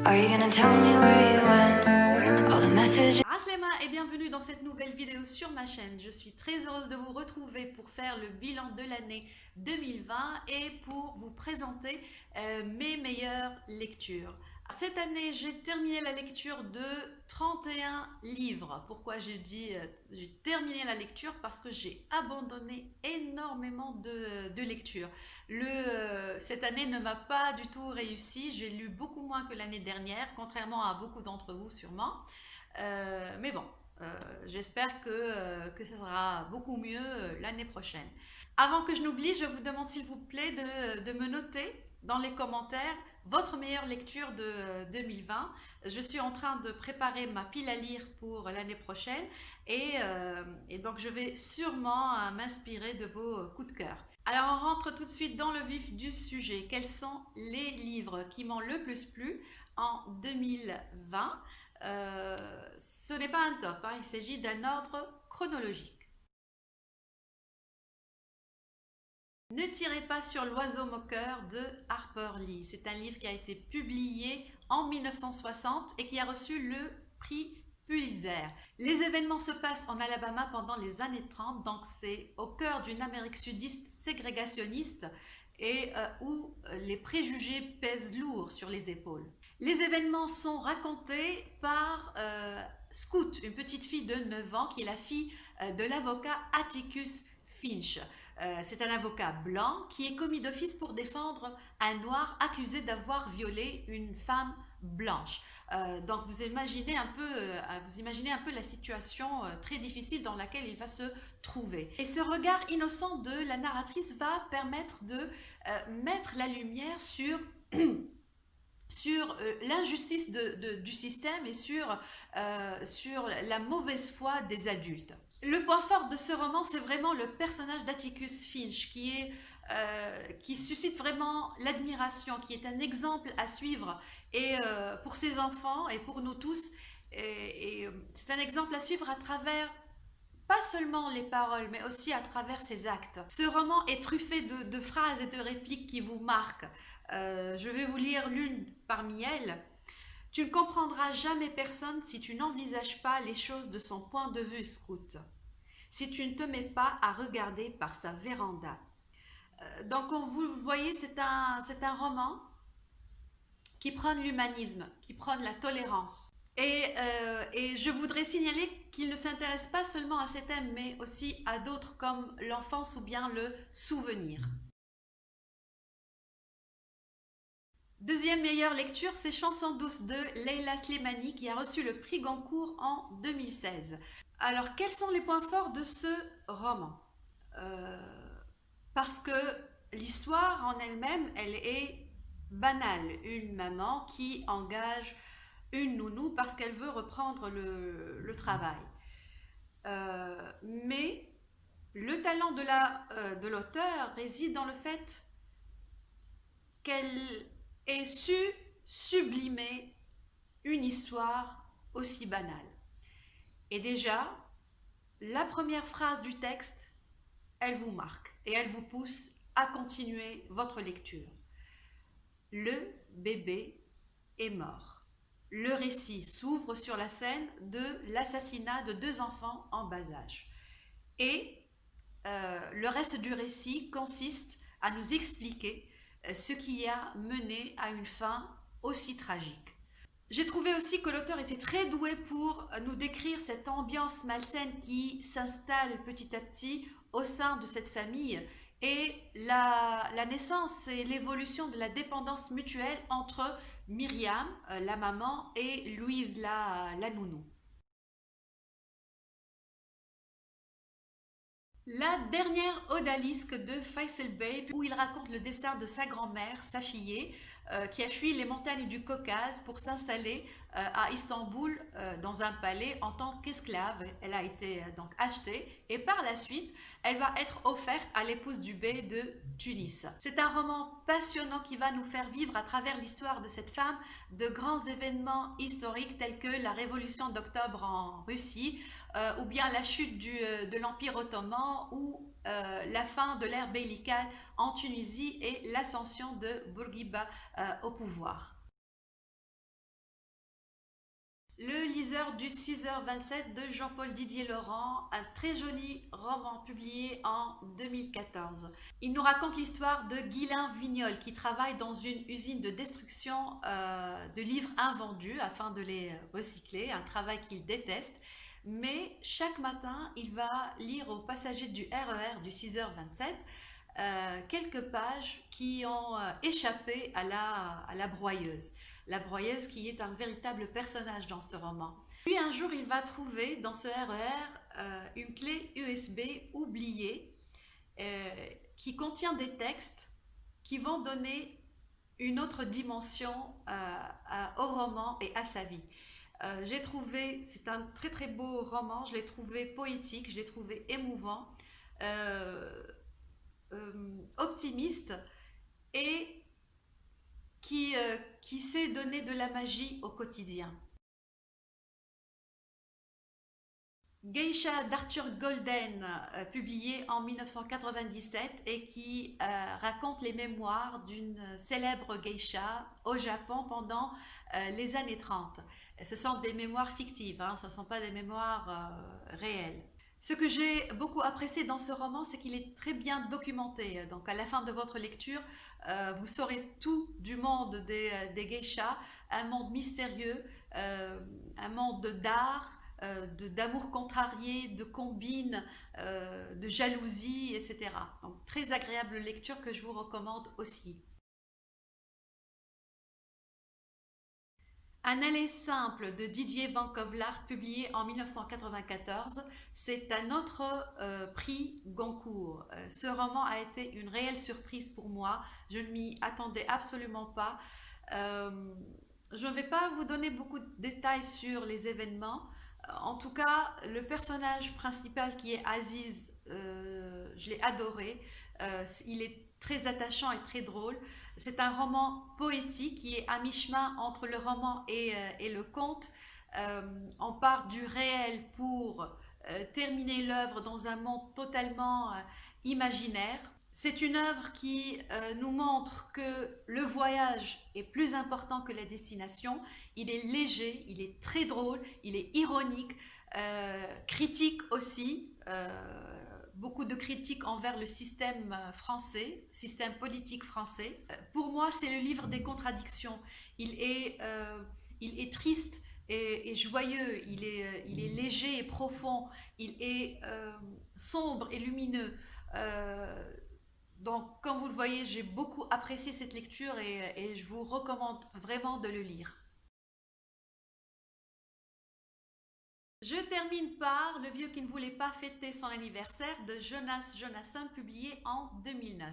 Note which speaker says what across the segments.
Speaker 1: Aslema et bienvenue dans cette nouvelle vidéo sur ma chaîne. Je suis très heureuse de vous retrouver pour faire le bilan de l'année 2020 et pour vous présenter mes meilleures lectures. Cette année, j'ai terminé la lecture de 31 livres. Pourquoi j'ai dit j'ai terminé la lecture? Parce que j'ai abandonné énormément de lectures. Cette année ne m'a pas du tout réussi. J'ai lu beaucoup moins que l'année dernière, contrairement à beaucoup d'entre vous sûrement. Mais bon, j'espère que ça sera beaucoup mieux l'année prochaine. Avant que je n'oublie, je vous demande s'il vous plaît de me noter dans les commentaires votre meilleure lecture de 2020. Je suis en train de préparer ma pile à lire pour l'année prochaine et donc je vais sûrement m'inspirer de vos coups de cœur. Alors on rentre tout de suite dans le vif du sujet. Quels sont les livres qui m'ont le plus plu en 2020? Ce n'est pas un top, hein, il s'agit d'un ordre chronologique. Ne tirez pas sur l'oiseau moqueur de Harper Lee. C'est un livre qui a été publié en 1960 et qui a reçu le prix Pulitzer. Les événements se passent en Alabama pendant les années 30, donc c'est au cœur d'une Amérique sudiste ségrégationniste et où les préjugés pèsent lourd sur les épaules. Les événements sont racontés par Scout, une petite fille de 9 ans qui est la fille de l'avocat Atticus Finch. C'est un avocat blanc qui est commis d'office pour défendre un noir accusé d'avoir violé une femme blanche. Donc vous imaginez un peu la situation très difficile dans laquelle il va se trouver. Et ce regard innocent de la narratrice va permettre de mettre la lumière sur l'injustice du système et sur la mauvaise foi des adultes. Le point fort de ce roman, c'est vraiment le personnage d'Atticus Finch qui suscite vraiment l'admiration, qui est un exemple à suivre et pour ses enfants et pour nous tous. C'est un exemple à suivre à travers pas seulement les paroles, mais aussi à travers ses actes. Ce roman est truffé de phrases et de répliques qui vous marquent. Je vais vous lire l'une parmi elles. Tu ne comprendras jamais personne si tu n'envisages pas les choses de son point de vue, Scout. Si tu ne te mets pas à regarder par sa véranda. Donc, vous voyez, c'est un roman qui prône l'humanisme, qui prône la tolérance. Et je voudrais signaler qu'il ne s'intéresse pas seulement à ces thèmes, mais aussi à d'autres comme l'enfance ou bien le souvenir. Deuxième meilleure lecture, c'est Chansons douces de Leila Slimani qui a reçu le prix Goncourt en 2016. Alors, quels sont les points forts de ce roman? Parce que l'histoire en elle-même, elle est banale. Une maman qui engage une nounou parce qu'elle veut reprendre le travail. Mais le talent de l'auteur réside dans le fait qu'elle ait su sublimer une histoire aussi banale. Et déjà, la première phrase du texte, elle vous marque et elle vous pousse à continuer votre lecture. Le bébé est mort. Le récit s'ouvre sur la scène de l'assassinat de 2 enfants en bas âge. Et le reste du récit consiste à nous expliquer ce qui a mené à une fin aussi tragique. J'ai trouvé aussi que l'auteur était très doué pour nous décrire cette ambiance malsaine qui s'installe petit à petit au sein de cette famille et la naissance et l'évolution de la dépendance mutuelle entre Myriam, la maman, et Louise, la nounou. La dernière odalisque de Faisal Bey, où il raconte le destin de sa grand-mère, Safiye, qui a fui les montagnes du Caucase pour s'installer à Istanbul dans un palais en tant qu'esclave. Elle a été donc achetée et par la suite, elle va être offerte à l'épouse du bey de Tunis. C'est un roman passionnant qui va nous faire vivre à travers l'histoire de cette femme de grands événements historiques tels que la révolution d'octobre en Russie ou bien la chute de l'Empire ottoman ou la fin de l'ère bellicale en Tunisie et l'ascension de Bourguiba au pouvoir. Le liseur du 6h27 de Jean-Paul Didier Laurent, un très joli roman publié en 2014. Il nous raconte l'histoire de Guylain Vignol qui travaille dans une usine de destruction de livres invendus afin de les recycler, un travail qu'il déteste. Mais chaque matin, il va lire aux passagers du RER du 6h27 quelques pages qui ont échappé à la broyeuse. La broyeuse qui est un véritable personnage dans ce roman. Puis un jour, il va trouver dans ce RER une clé USB oubliée qui contient des textes qui vont donner une autre dimension au roman et à sa vie. J'ai trouvé, c'est un très très beau roman, je l'ai trouvé poétique, je l'ai trouvé émouvant, optimiste et qui sait donner de la magie au quotidien. Geisha d'Arthur Golden, publié en 1997 et qui raconte les mémoires d'une célèbre geisha au Japon pendant les années 30. Ce sont des mémoires fictives, hein, ce ne sont pas des mémoires réelles. Ce que j'ai beaucoup apprécié dans ce roman, c'est qu'il est très bien documenté. Donc à la fin de votre lecture, vous saurez tout du monde des geishas, un monde mystérieux, un monde d'art, d'amour contrarié, de combines, de jalousie, etc. Donc très agréable lecture que je vous recommande aussi. Un aller simple de Didier Van Kovlart, publié en 1994, c'est un autre prix Goncourt. Ce roman a été une réelle surprise pour moi, je ne m'y attendais absolument pas. Je ne vais pas vous donner beaucoup de détails sur les événements. En tout cas, le personnage principal qui est Aziz, je l'ai adoré. Il est très attachant et très drôle. C'est un roman poétique qui est à mi-chemin entre le roman et le conte. On part du réel pour terminer l'œuvre dans un monde totalement imaginaire. C'est une œuvre qui nous montre que le voyage est plus important que la destination. Il est léger, il est très drôle, il est ironique, critique aussi. Beaucoup de critiques envers le système français, système politique français. Pour moi, c'est le livre des contradictions. Il est triste et joyeux, il est léger et profond, il est sombre et lumineux. Donc, comme vous le voyez, j'ai beaucoup apprécié cette lecture et je vous recommande vraiment de le lire. Je termine par Le vieux qui ne voulait pas fêter son anniversaire de Jonas Jonasson, publié en 2009.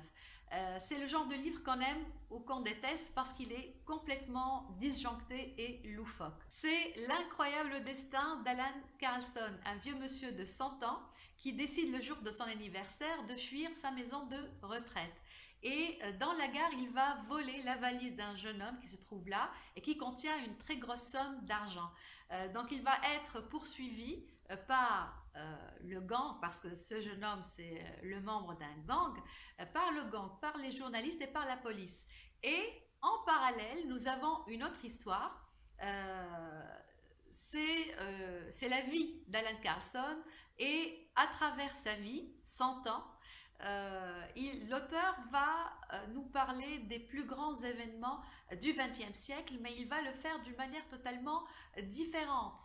Speaker 1: C'est le genre de livre qu'on aime ou qu'on déteste parce qu'il est complètement disjoncté et loufoque. C'est l'incroyable destin d'Alan Carlson, un vieux monsieur de 100 ans qui décide le jour de son anniversaire de fuir sa maison de retraite. Et dans la gare, il va voler la valise d'un jeune homme qui se trouve là et qui contient une très grosse somme d'argent. Donc il va être poursuivi par le gang, parce que ce jeune homme c'est le membre d'un gang, par le gang, par les journalistes et par la police. Et en parallèle, nous avons une autre histoire. C'est la vie d'Alan Carlson et à travers sa vie, 100 ans, l'auteur va nous parler des plus grands événements du XXe siècle, mais il va le faire d'une manière totalement différente.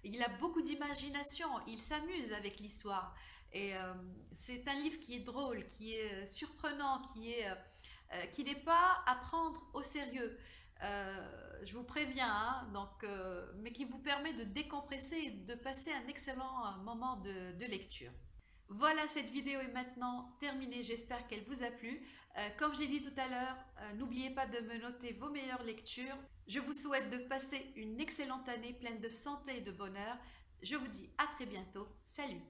Speaker 1: Il a beaucoup d'imagination, il s'amuse avec l'histoire. Et c'est un livre qui est drôle, qui est surprenant, qui n'est pas à prendre au sérieux. Je vous préviens, hein, mais qui vous permet de décompresser et de passer un excellent moment de lecture. Voilà, cette vidéo est maintenant terminée, j'espère qu'elle vous a plu. Comme je l'ai dit tout à l'heure, n'oubliez pas de me noter vos meilleures lectures. Je vous souhaite de passer une excellente année pleine de santé et de bonheur. Je vous dis à très bientôt. Salut!